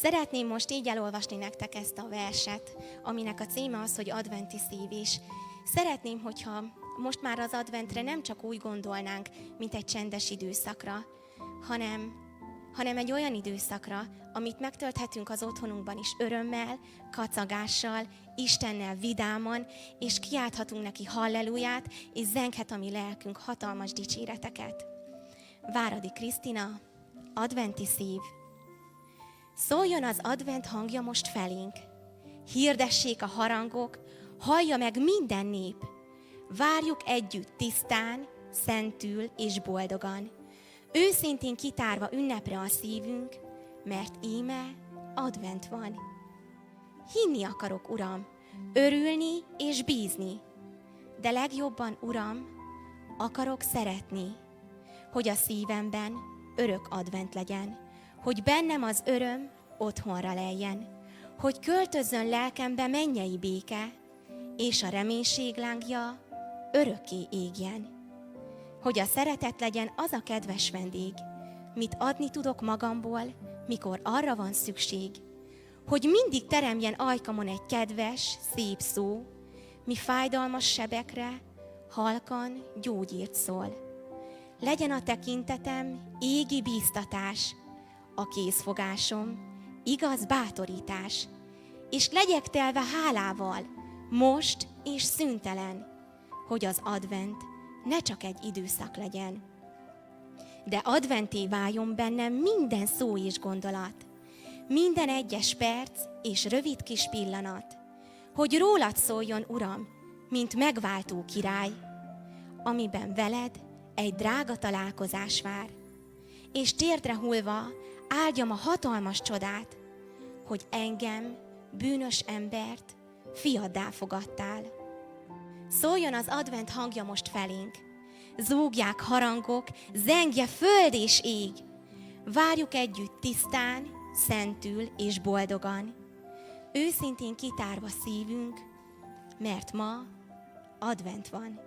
Szeretném most így elolvasni nektek ezt a verset, aminek a címe az, hogy adventi szív is. Szeretném, hogyha most már az adventre nem csak úgy gondolnánk, mint egy csendes időszakra, hanem egy olyan időszakra, amit megtölthetünk az otthonunkban is örömmel, kacagással, Istennel vidáman, és kiálthatunk neki halleluját, és zenghet a mi lelkünk hatalmas dicséreteket. Váradi Krisztina, adventi szív. Szóljon az advent hangja most felénk. Hirdessék a harangok, hallja meg minden nép. Várjuk együtt tisztán, szentül és boldogan. Őszintén kitárva ünnepre a szívünk, mert íme advent van. Hinni akarok, Uram, örülni és bízni, de legjobban, Uram, akarok szeretni, hogy a szívemben örök advent legyen, hogy bennem az öröm otthonra lejjen, hogy költözzön lelkembe mennyei béke, és a reménység lángja örökké égjen. Hogy a szeretet legyen az a kedves vendég, mit adni tudok magamból, mikor arra van szükség, hogy mindig teremjen ajkamon egy kedves, szép szó, mi fájdalmas sebekre halkan gyógyírt szól. Legyen a tekintetem égi bíztatás, a kézfogásom igaz bátorítás, és legyek telve hálával, most és szüntelen, hogy az advent ne csak egy időszak legyen. De adventé váljon bennem minden szó és gondolat, minden egyes perc és rövid kis pillanat, hogy rólad szóljon, Uram, mint megváltó király, amiben veled egy drága találkozás vár, és térdre hullva áldjam a hatalmas csodát, hogy engem, bűnös embert, fiaddá fogadtál. Szóljon az advent hangja most felénk, zúgják harangok, zengje föld és ég, várjuk együtt tisztán, szentül és boldogan, őszintén kitárva szívünk, mert ma advent van.